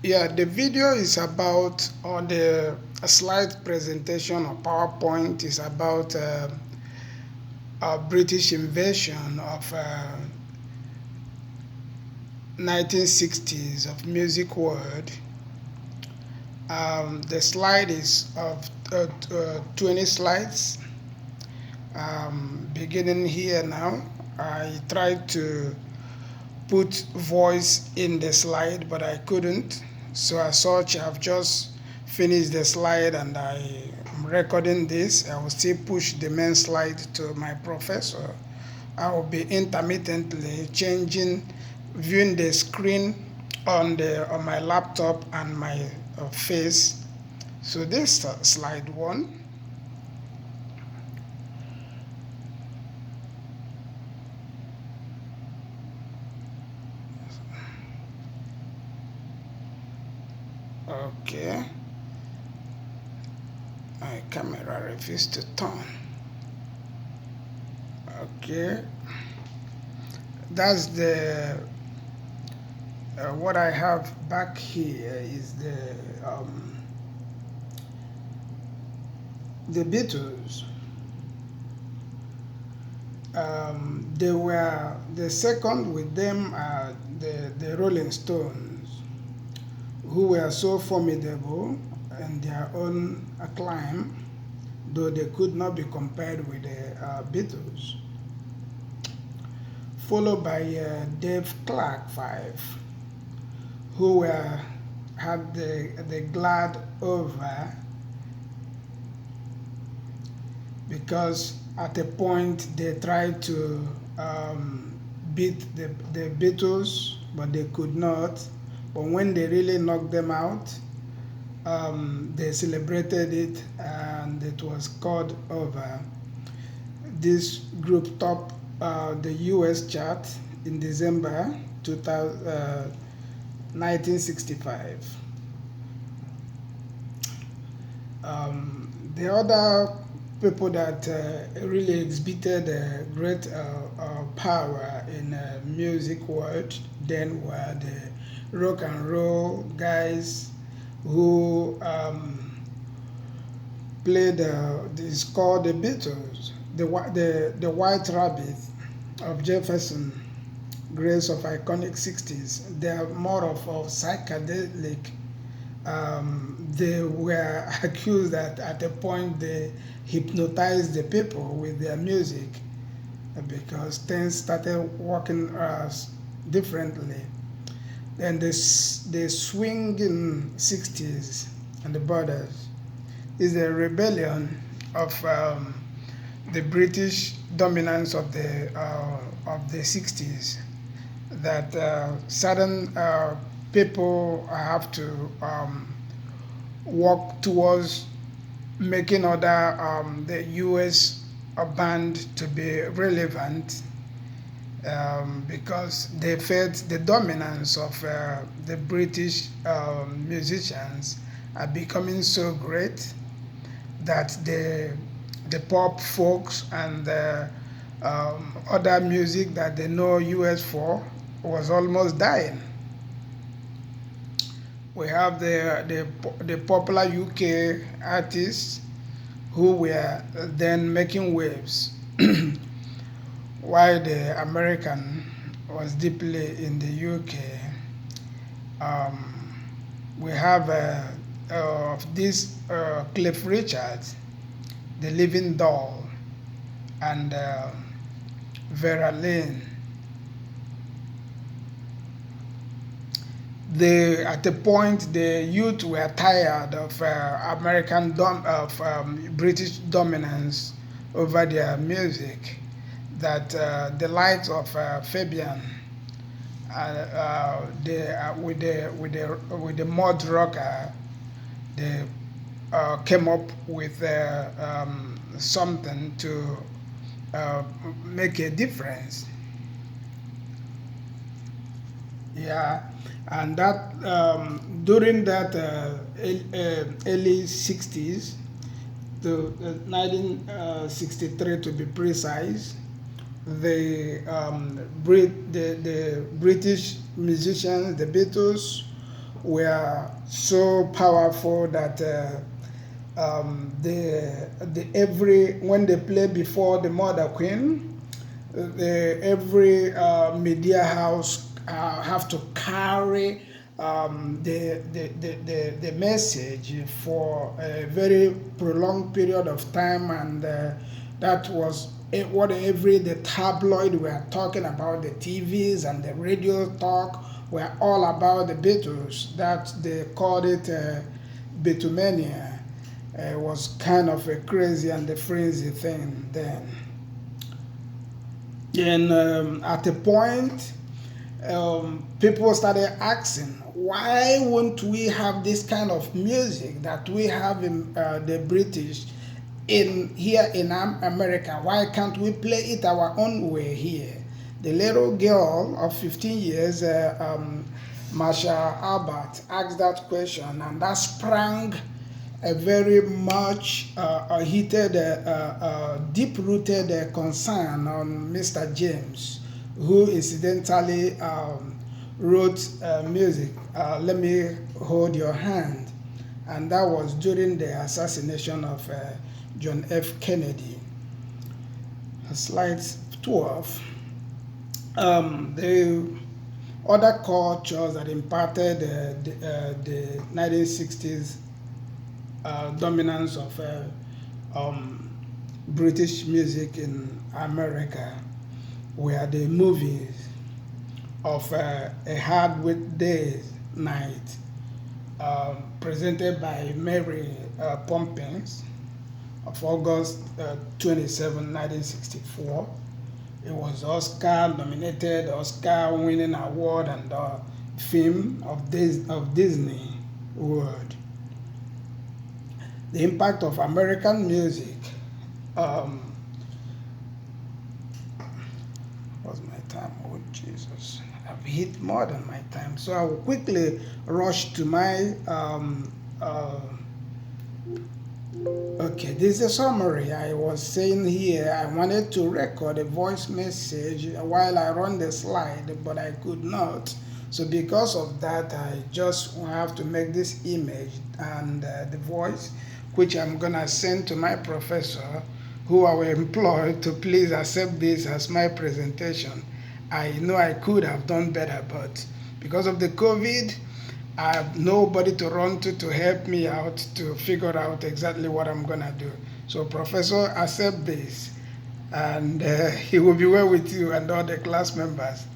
Yeah, the video is about, or the slide presentation or PowerPoint is about a British invasion of 1960s of music world. The slide is of 20 slides. Beginning here now, I tried to put voice in the slide, but I couldn't. So as such, I've just finished the slide and I am recording this. I will still push the main slide to my professor. I will be intermittently changing, viewing the screen on my laptop and my face. So this slide one. Okay, my camera refused to turn. Okay, that's the what I have back here is the Beatles. They were the second with them are the Rolling Stones, who were so formidable in their own acclaim, though they could not be compared with the Beatles. Followed by Dave Clark Five, who were had the glad over because at a point they tried to beat the Beatles, but they could not. But when they really knocked them out, they celebrated it and it was called over. This group topped the US chart in December 1965. The other people that really exhibited great power in music world then were the rock and roll guys who played it's called the Beatles, the White Rabbit of Jefferson, Grace of iconic 60s. They are more of psychedelic. They were accused that at a point they hypnotized the people with their music because things started working differently. Then the swinging 60s and the borders is a rebellion of the British dominance of the 60s that certain people have to work towards making other the U.S. band to be relevant because they felt the dominance of the British musicians are becoming so great that the pop folks and the other music that they know US for was almost dying. We have the popular UK artists who were then making waves, while the American was deeply in the UK. Um, we have this Cliff Richards, the Living Doll, and Vera Lynn. At the point, the youth were tired of British dominance over their music. That the likes of Fabian, with the mud rocker, they came up with something to make a difference. Yeah, and that during that early 60s to 1963 to be precise, the British musicians, the Beatles, were so powerful that the every when they play before the Mother Queen, every media house have to carry the message for a very prolonged period of time, and that was what every the tabloid were talking about, the TVs and the radio talk were all about the Beatles. That they called it Beatlemania. Was kind of a crazy and a frenzy thing then. And at a point, people started asking, why won't we have this kind of music that we have in the British in here in America? Why can't we play it our own way here? The little girl of 15 years, Marsha Albert, asked that question, and that sprang a very much heated, deep-rooted concern on Mr. James, who incidentally wrote music, Let Me Hold Your Hand, and that was during the assassination of John F. Kennedy. Slide 12. The other cultures that impacted the 1960s dominance of British music in America were the movies of A Hard Day's Night, presented by Mary Poppins of August 27, 1964. It was Oscar-nominated, Oscar-winning award, and film of Disney World. The impact of American music. What's my time? Oh, Jesus. I've hit more than my time. So I will quickly rush to my. Okay, this is a summary. I was saying here I wanted to record a voice message while I run the slide, but I could not. So because of that, I just have to make this image and the voice, which I'm gonna send to my professor, who I will employ to please accept this as my presentation. I know I could have done better, but because of the COVID, I have nobody to run to help me out to figure out exactly what I'm gonna do. So professor, accept this, and he will be well with you and all the class members.